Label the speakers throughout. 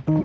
Speaker 1: Hello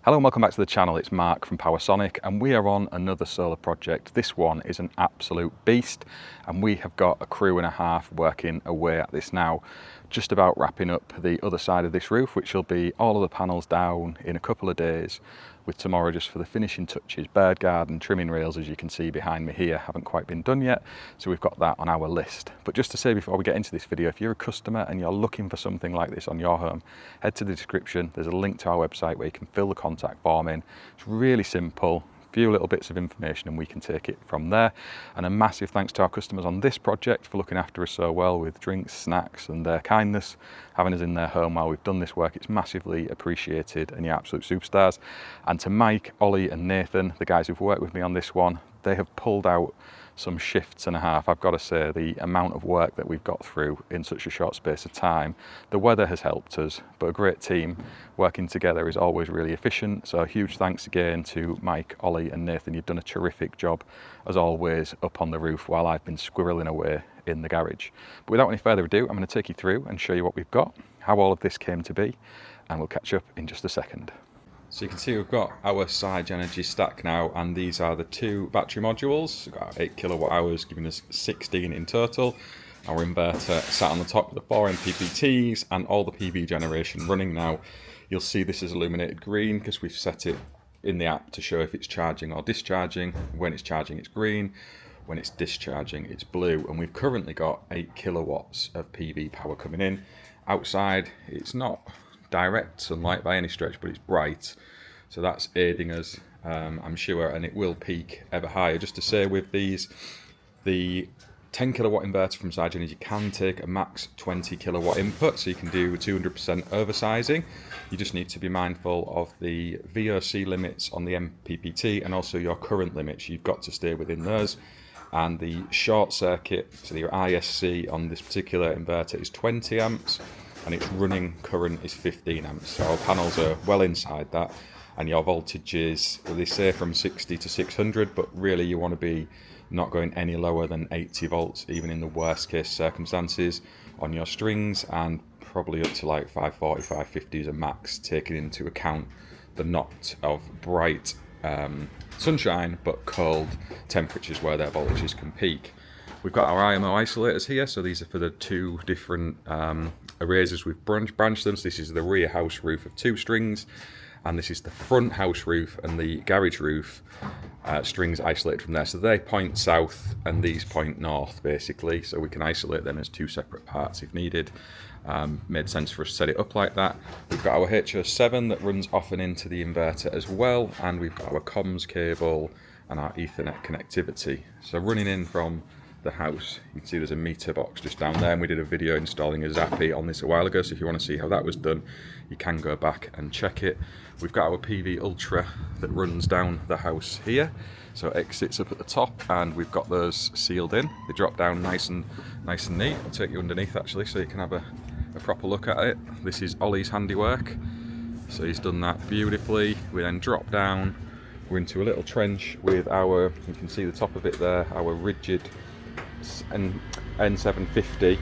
Speaker 1: and welcome back to the channel. It's Mark from Powersonic and we are on another solar project. This one is an absolute beast and we have got a crew and a half working away at this now. Just about wrapping up the other side of this roof, which will be all of the panels down in a couple of days, with tomorrow just for the finishing touches. Bird guard and trimming rails, as you can see behind me here, haven't quite been done yet, so we've got that on our list. But just to say before we get into this video, if you're a customer and you're looking for something like this on your home, head to the description. There's a link to our website where you can fill the contact form in. It's really simple. Few little bits of information and we can take it from there. And a massive thanks to our customers on this project for looking after us so well with drinks, snacks and their kindness, having us in their home while we've done this work. It's massively appreciated and you're absolute superstars. And to Mike, Ollie and Nathan, the guys who've worked with me on this one, they have pulled out some shifts and a half. I've got to say, the amount of work that we've got through in such a short space of time. The weather has helped us, but a great team working together is always really efficient. So a huge thanks again to Mike, Ollie and Nathan. You've done a terrific job as always up on the roof while I've been squirreling away in the garage. But without any further ado, I'm going to take you through and show you what we've got, how all of this came to be, and we'll catch up in just a second. So you can see we've got our Sigenergy stack now, and these are the two battery modules. We've got 8 kilowatt hours, giving us 16 in total. Our inverter sat on the top with the 4 MPPTs and all the PV generation running now. You'll see this is illuminated green because we've set it in the app to show if it's charging or discharging. When it's charging, it's green. When it's discharging, it's blue. And we've currently got 8 kilowatts of PV power coming in. Outside, it's not direct sunlight by any stretch, but it's bright, so that's aiding us, I'm sure, and it will peak ever higher. Just to say, with these, the 10 kilowatt inverter from Sigenergy can take a max 20 kilowatt input, so you can do 200% oversizing. You just need to be mindful of the VOC limits on the MPPT and also your current limits. You've got to stay within those. And the short circuit, so your ISC on this particular inverter is 20 amps. And its running current is 15 amps. So our panels are well inside that, and your voltage is, well, they say from 60 to 600, but really you want to be not going any lower than 80 volts, even in the worst case circumstances on your strings, and probably up to like 540, 550 is a max, taking into account the not of bright sunshine, but cold temperatures where their voltages can peak. We've got our IMO isolators here, so these are for the two different arrays as we've branched them. So this is the rear house roof of 2 strings, and this is the front house roof and the garage roof strings isolated from there. So they point south and these point north, basically, so we can isolate them as 2 separate parts if needed. Made sense for us to set it up like that. We've got our HO7 that runs off and into the inverter as well, and we've got our comms cable and our Ethernet connectivity. So running in from the house, you can see there's a meter box just down there, and we did a video installing a Zappy on this a while ago, so if you want to see how that was done, you can go back and check it. We've got our PV Ultra that runs down the house here, so exits up at the top, and we've got those sealed in. They drop down nice and neat. I'll take you underneath actually so you can have a proper look at it. This is Ollie's handiwork, so he's done that beautifully. We then drop down, we're into a little trench with our, you can see the top of it there, our rigid N750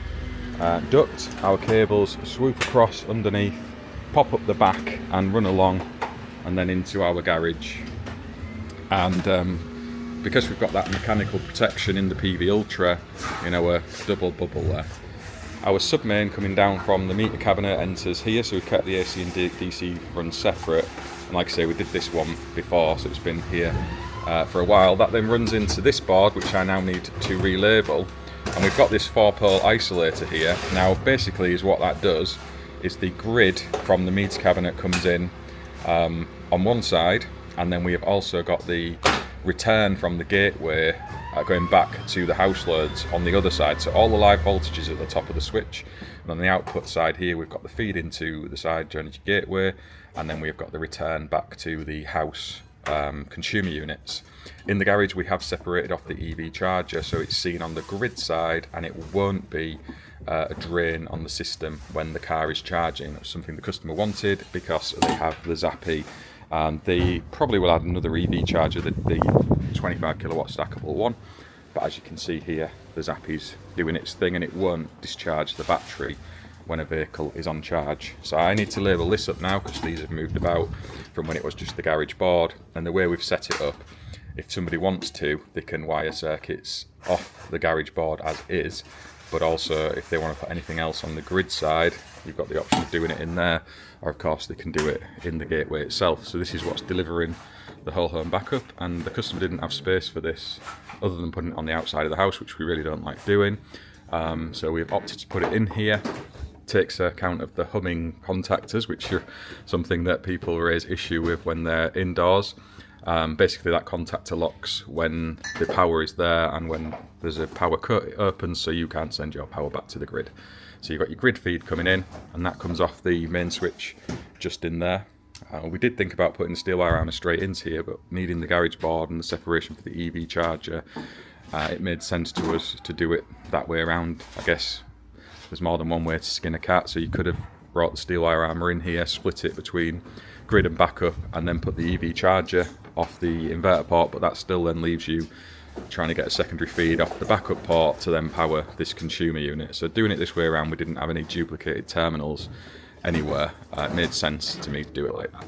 Speaker 1: duct. Our cables swoop across underneath, pop up the back and run along, and then into our garage. And because we've got that mechanical protection in the PV Ultra, in our double bubble there, our sub-main coming down from the meter cabinet enters here, so we've kept the AC and DC runs separate. And like I say, we did this one before, so it's been here for a while. That then runs into this board, which I now need to relabel, and we've got this 4-pole isolator here. Now basically is what that does is the grid from the meter cabinet comes in on one side, and then we have also got the return from the gateway going back to the house loads on the other side. So all the live voltages at the top of the switch, and on the output side here we've got the feed into the Sigenergy gateway, and then we've got the return back to the house consumer units. In the garage we have separated off the EV charger, so it's seen on the grid side and it won't be a drain on the system when the car is charging. That's something the customer wanted because they have the Zappy, and they probably will add another EV charger, the 25 kilowatt stackable one. but as you can see here, the Zappy's doing its thing and it won't discharge the battery when a vehicle is on charge. So I need to label this up now because these have moved about from when it was just the garage board, and the way we've set it up, if somebody wants to, they can wire circuits off the garage board as is, but also if they want to put anything else on the grid side, you've got the option of doing it in there, or of course they can do it in the gateway itself. So this is what's delivering the whole home backup, and the customer didn't have space for this other than putting it on the outside of the house, which we really don't like doing. So we've opted to put it in here. Takes account of the humming contactors, which are something that people raise issue with when they're indoors. Basically that contactor locks when the power is there, and when there's a power cut it opens so you can't send your power back to the grid. So you've got your grid feed coming in, and that comes off the main switch just in there. We did think about putting the steel wire armour straight into here, but needing the garage board and the separation for the EV charger, it made sense to us to do it that way around. I guess there's more than one way to skin a cat, so you could have brought the steel wire armour in here, split it between grid and backup, and then put the EV charger off the inverter port, but that still then leaves you trying to get a secondary feed off the backup port to then power this consumer unit. So doing it this way around, we didn't have any duplicated terminals anywhere. It made sense to me to do it like that.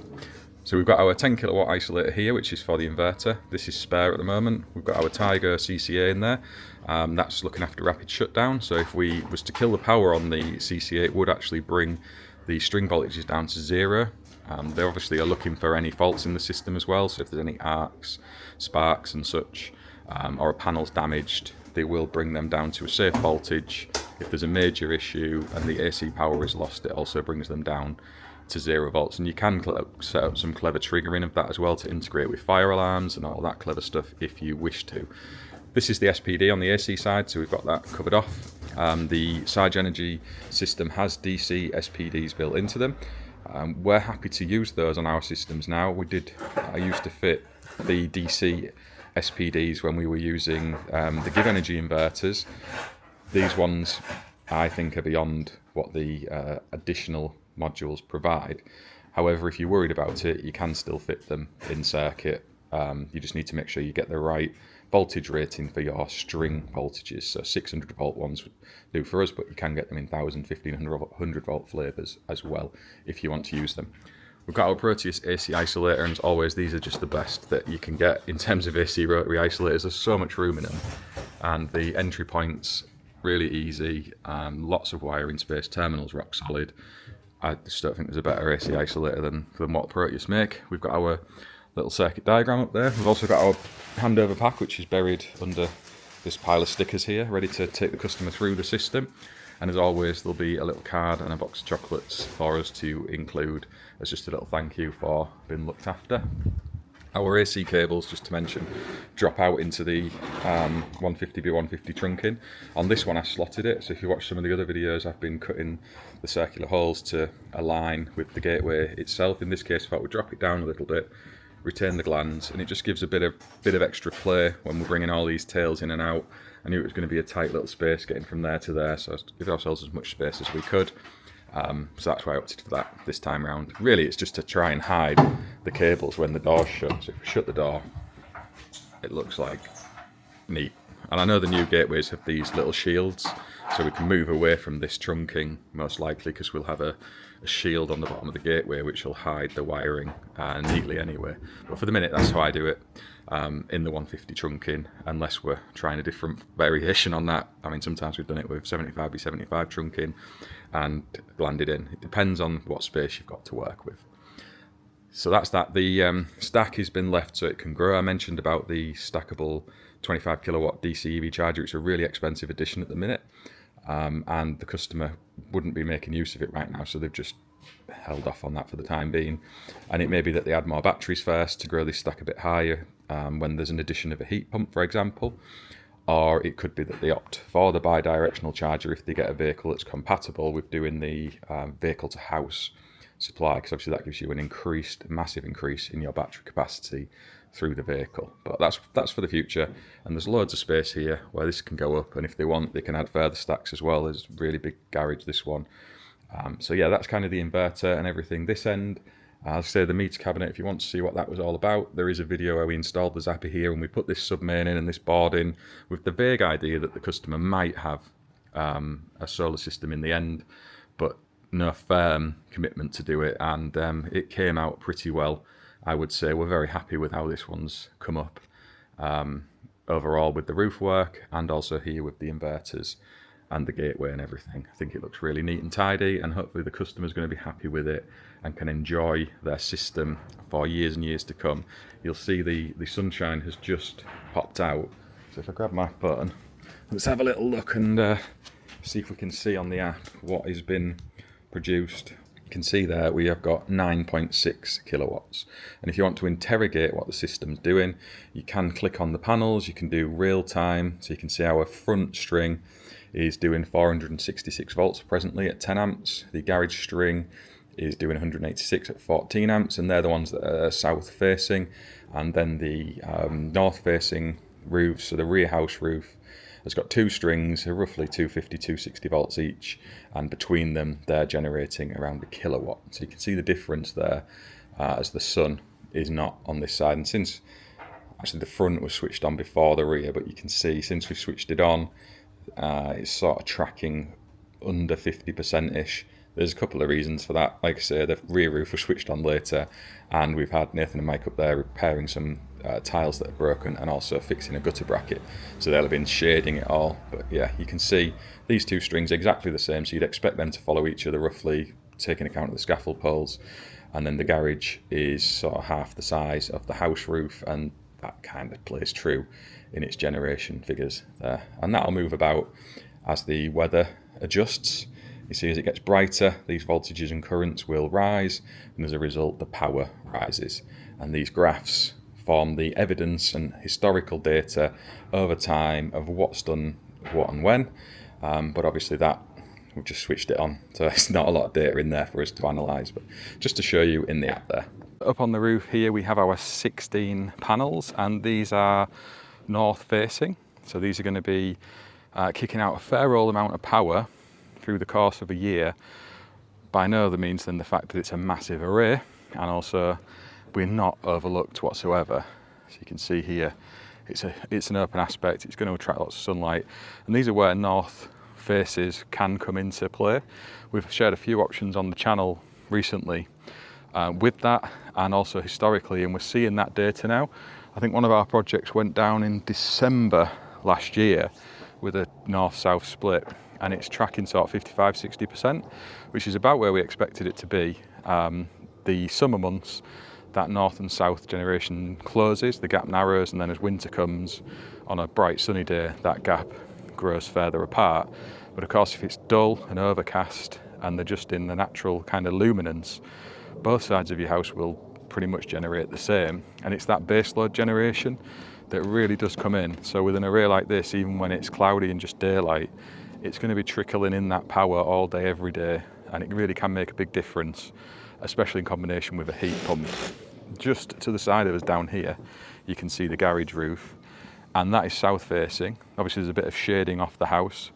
Speaker 1: So we've got our 10 kilowatt isolator here, which is for the inverter. This is spare at the moment. We've got our Tiger CCA in there. That's looking after rapid shutdown. So if we was to kill the power on the CCA, it would actually bring the string voltages down to 0. They obviously are looking for any faults in the system as well. So if there's any arcs, sparks and such, or a panel's damaged, they will bring them down to a safe voltage. If there's a major issue and the AC power is lost, it also brings them down to 0 volts. And you can set up some clever triggering of that as well to integrate with fire alarms and all that clever stuff if you wish to. This is the SPD on the AC side, so we've got that covered off. The Sigenergy system has DC SPDs built into them. We're happy to use those on our systems now. I used to fit the DC SPDs when we were using the Give Energy inverters. These ones I think are beyond what the additional modules provide. However, if you're worried about it, you can still fit them in circuit. You just need to make sure you get the right voltage rating for your string voltages. So 600 volt ones would do for us, but you can get them in 1000, 1500 volt flavors as well if you want to use them. We've got our Proteus AC isolator, and as always, these are just the best that you can get in terms of AC rotary isolators. There's so much room in them, and the entry points really easy, lots of wiring space, terminals rock solid. I just don't think there's a better AC isolator than what Proteus make. We've got our little circuit diagram up there. We've also got our handover pack, which is buried under this pile of stickers here, ready to take the customer through the system. And as always, there'll be a little card and a box of chocolates for us to include as just a little thank you for being looked after. Our AC cables, just to mention, drop out into the 150x150 trunking. On this one I slotted it, so if you watch some of the other videos, I've been cutting the circular holes to align with the gateway itself. In this case, I thought we'd drop it down a little bit, retain the glands, and it just gives a bit of extra play when we're bringing all these tails in and out. I knew it was going to be a tight little space getting from there to there, so give ourselves as much space as we could. So that's why I opted for that this time around. Really, it's just to try and hide the cables when the door's shut. So if we shut the door, it looks like neat. And I know the new gateways have these little shields, so we can move away from this trunking most likely, because we'll have a shield on the bottom of the gateway which will hide the wiring neatly anyway. But for the minute, that's how I do it in the 150 trunking, unless we're trying a different variation on that. I mean, sometimes we've done it with 75x75 trunking and blended in. It depends on what space you've got to work with. So that's that. The stack has been left so it can grow. I mentioned about the stackable 25 kilowatt DC EV charger. It's a really expensive addition at the minute, and the customer wouldn't be making use of it right now, so they've just held off on that for the time being. And it may be that they add more batteries first to grow this stack a bit higher when there's an addition of a heat pump, for example. Or it could be that they opt for the bi-directional charger if they get a vehicle that's compatible with doing the vehicle to house supply, because obviously that gives you an massive increase in your battery capacity through the vehicle. But that's for the future, and there's loads of space here where this can go up, and if they want, they can add further stacks as well. There's a really big garage, this one. So yeah, that's kind of the inverter and everything this end. I'll say the meter cabinet, if you want to see what that was all about, there is a video where we installed the zapper here and we put this sub-main in and this board in with the vague idea that the customer might have a solar system in the end, but no firm commitment to do it, and it came out pretty well, I would say. We're very happy with how this one's come up overall with the roof work, and also here with the inverters and the gateway and everything. I think it looks really neat and tidy, and hopefully the customer's going to be happy with it and can enjoy their system for years and years to come. You'll see the sunshine has just popped out, so if I grab my phone, let's have a little look and see if we can see on the app what has been produced. You can see there we have got 9.6 kilowatts, and if you want to interrogate what the system's doing, you can click on the panels. You can do real time, so you can see our front string is doing 466 volts presently at 10 amps. The garage string is doing 186 at 14 amps, and they're the ones that are south facing. And then the north facing roofs, so the rear house roof, has got two strings, roughly 250, 260 volts each, and between them they're generating around a kilowatt. So you can see the difference there as the sun is not on this side. And since actually the front was switched on before the rear, but you can see since we switched it on, it's sort of tracking under 50%-ish. There's a couple of reasons for that. Like I say, the rear roof was switched on later, and we've had Nathan and Mike up there repairing some tiles that are broken and also fixing a gutter bracket, so they'll have been shading it all. But yeah, you can see these two strings exactly the same, so you'd expect them to follow each other roughly, taking account of the scaffold poles. And then the garage is sort of half the size of the house roof, and that kind of plays true in its generation figures there. And that'll move about as the weather adjusts. You see, as it gets brighter, these voltages and currents will rise, and as a result the power rises. And these graphs form the evidence and historical data over time of what's done what and when, but obviously that we've just switched it on, so it's not a lot of data in there for us to analyse, but just to show you in the app there. Up on the roof here we have our 16 panels, and these are north facing, so these are going to be kicking out a fair old amount of power through the course of a year, by no other means than the fact that it's a massive array, and also we're not overlooked whatsoever. So you can see here it's an open aspect, it's going to attract lots of sunlight, and these are where north faces can come into play. We've shared a few options on the channel recently with that, and also historically, and we're seeing that data now. I think one of our projects went down in December last year with a north-south split, and it's tracking sort of 55-60%, which is about where we expected it to be. The summer months, that north and south generation closes, the gap narrows, and then as winter comes on a bright sunny day, that gap grows further apart. But of course, if it's dull and overcast and they're just in the natural kind of luminance, both sides of your house will pretty much generate the same. And it's that baseload generation that really does come in. So with an array like this, even when it's cloudy and just daylight, it's going to be trickling in that power all day, every day, and it really can make a big difference, especially in combination with a heat pump. Just to the side of us down here, you can see the garage roof, and that is south facing. Obviously there's a bit of shading off the house,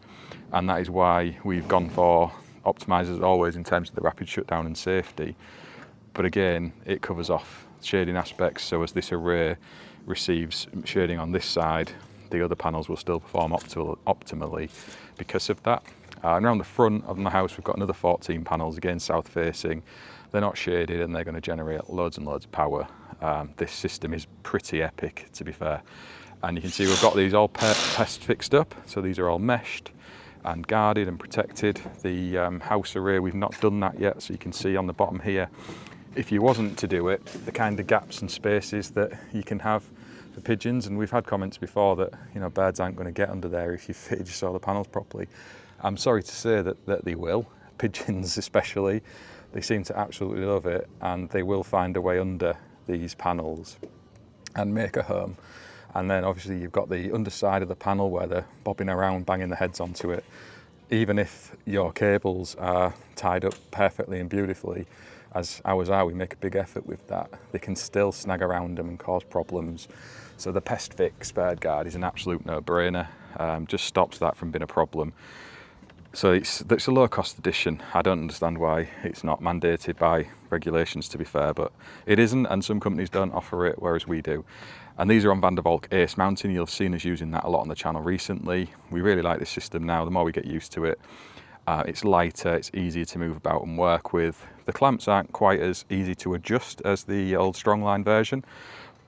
Speaker 1: and that is why we've gone for optimisers always in terms of the rapid shutdown and safety. But again, it covers off shading aspects, so as this array receives shading on this side, the other panels will still perform optimally because of that. And around the front of the house we've got another 14 panels, again south facing. They're not shaded and they're going to generate loads and loads of power. This system is pretty epic, to be fair. And you can see we've got these all pest fixed up, so these are all meshed and guarded and protected. The house array, we've not done that yet, so you can see on the bottom here, if you wasn't to do it, the kind of gaps and spaces that you can have for pigeons. And we've had comments before that, you know, birds aren't going to get under there if you fitted your solar panels properly. I'm sorry to say that they will. Pigeons especially, they seem to absolutely love it, and they will find a way under these panels and make a home. And then obviously you've got the underside of the panel where they're bobbing around, banging their heads onto it. Even if your cables are tied up perfectly and beautifully, as ours are, we make a big effort with that, they can still snag around them and cause problems. So the Pest Fix bird guard is an absolute no-brainer. Just stops that from being a problem. So it's a low cost edition. I don't understand why it's not mandated by regulations, to be fair, but it isn't, and some companies don't offer it, whereas we do. And these are on Van der Valk Ace mounting. You'll have seen us using that a lot on the channel recently. We really like this system now, the more we get used to it. It's lighter, it's easier to move about and work with. The clamps aren't quite as easy to adjust as the old Strongline version,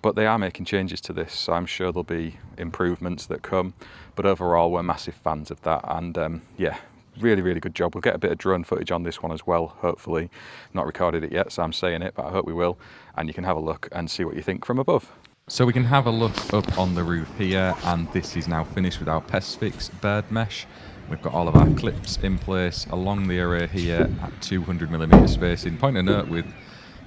Speaker 1: but they are making changes to this, so I'm sure there'll be improvements that come. But overall, we're massive fans of that, and yeah, really good job. We'll get a bit of drone footage on this one as well, hopefully. Not recorded it yet, so I'm saying it, but I hope we will. And you can have a look and see what you think from above.
Speaker 2: So we can have a look up on the roof here, and this is now finished with our Pesfix bird mesh. We've got all of our clips in place along the array here at 200mm spacing. Point of note with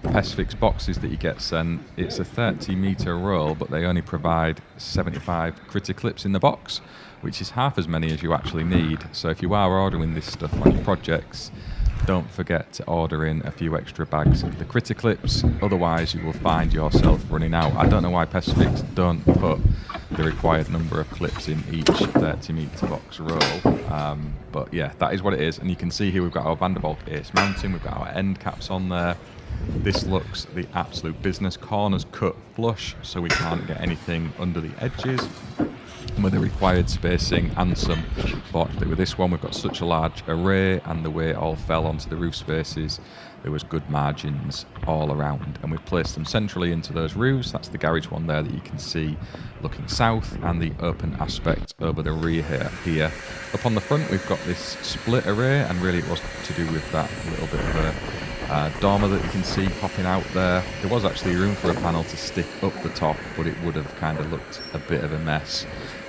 Speaker 2: the Pesfix boxes that you get sent, it's a 30-metre roll, but they only provide 75 critter clips in the box, which is half as many as you actually need. So if you are ordering this stuff on your projects, don't forget to order in a few extra bags of the critter clips, otherwise you will find yourself running out. I don't know why Pesfix don't put the required number of clips in each 30-metre box roll, but yeah, that is what it is. And you can see here we've got our Van der Valk Ace mounting, we've got our end caps on there. This looks the absolute business. Corners cut flush, so we can't get anything under the edges, with the required spacing and some. Fortunately with this one we've got such a large array, and the way it all fell onto the roof spaces, there was good margins all around, and we've placed them centrally into those roofs. That's the garage one there that you can see looking south, and the open aspect over the rear here. Up on the front we've got this split array, and really it was to do with that little bit of a dormer that you can see popping out there. There was actually room for a panel to stick up the top, but it would have kind of looked a bit of a mess.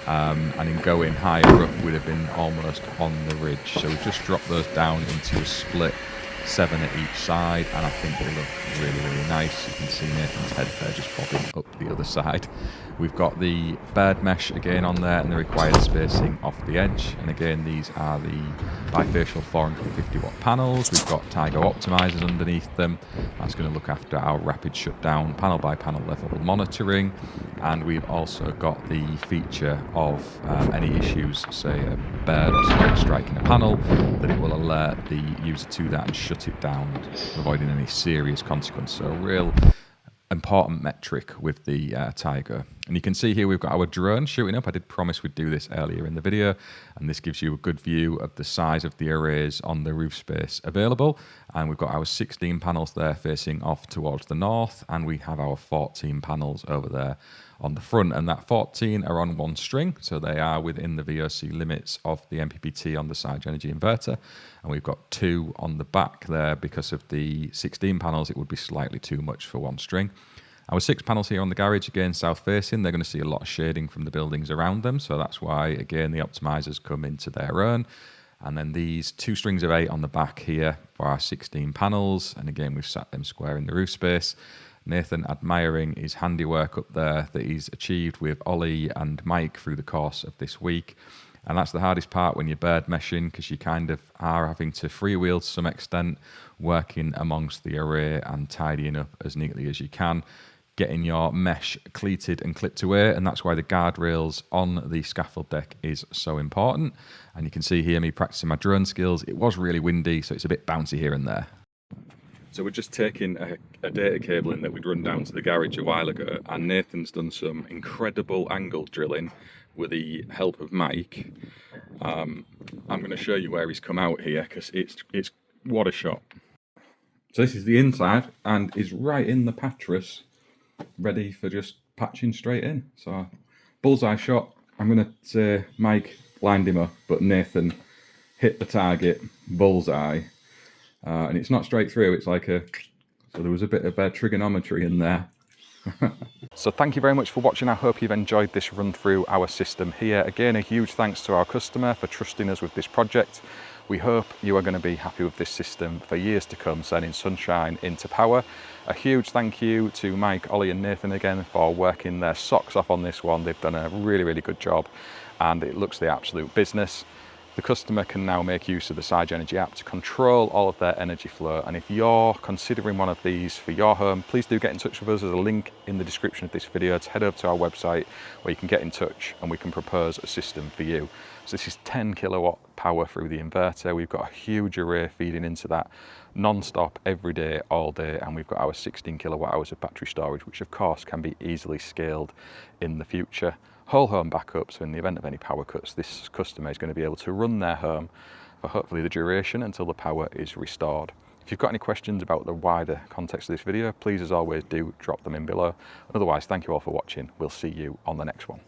Speaker 2: And in going higher up, we'd have been almost on the ridge. So we've just dropped those down into a split, 7 at each side, and I think they look really nice. You can see Nathan's head there just popping up the other side. We've got the bird mesh again on there, and the required spacing off the edge. And again, these are the bifacial 450-watt panels. We've got Tiger optimisers underneath them. That's going to look after our rapid shutdown, panel by panel level monitoring. And we've also got the feature of any issues, say a bird striking a panel, that it will alert the user to that and shut it down, avoiding any serious consequence. So a real important metric with the Tiger. And you can see here we've got our drone shooting up. I did promise we'd do this earlier in the video, and this gives you a good view of the size of the arrays on the roof space available. And we've got our 16 panels there facing off towards the north, and we have our 14 panels over there on the front, and that 14 are on one string, so they are within the VOC limits of the MPPT on the Sigenergy inverter. And we've got 2 on the back there. Because of the 16 panels, it would be slightly too much for one string. Our 6 panels here on the garage, again south facing, they're going to see a lot of shading from the buildings around them, so that's why again the optimisers come into their own. And then these 2 strings of 8 on the back here for our 16 panels, and again we've sat them square in the roof space. Nathan admiring his handiwork up there that he's achieved with Ollie and Mike through the course of this week. And that's the hardest part when you're bird meshing, because you kind of are having to freewheel to some extent, working amongst the array and tidying up as neatly as you can, getting your mesh cleated and clipped away. And that's why the guardrails on the scaffold deck is so important. And you can see here me practicing my drone skills. It was really windy, so it's a bit bouncy here and there.
Speaker 1: So we're just taking a data cable in that we'd run down to the garage a while ago, and Nathan's done some incredible angle drilling with the help of Mike. I'm going to show you where he's come out here, because it's what a shot. So this is the inside, and is right in the patras, ready for just patching straight in. So bullseye shot. I'm going to say Mike lined him up, but Nathan hit the target bullseye. And it's not straight through, it's like so there was a bit of trigonometry in there. So thank you very much for watching. I hope you've enjoyed this run through our system here. Again, a huge thanks to our customer for trusting us with this project. We hope you are going to be happy with this system for years to come, sending sunshine into power. A huge thank you to Mike, Ollie and Nathan again for working their socks off on this one. They've done a really good job, and it looks the absolute business. The customer can now make use of the Sigenergy app to control all of their energy flow. And if you're considering one of these for your home, please do get in touch with us. There's a link in the description of this video to head over to our website where you can get in touch and we can propose a system for you. So this is 10 kilowatt power through the inverter. We've got a huge array feeding into that non-stop every day, all day, and we've got our 16 kilowatt hours of battery storage, which of course can be easily scaled in the future. Whole home backup, so in the event of any power cuts, this customer is going to be able to run their home for hopefully the duration until the power is restored. If you've got any questions about the wider context of this video, please as always do drop them in below. Otherwise, thank you all for watching. We'll see you on the next one.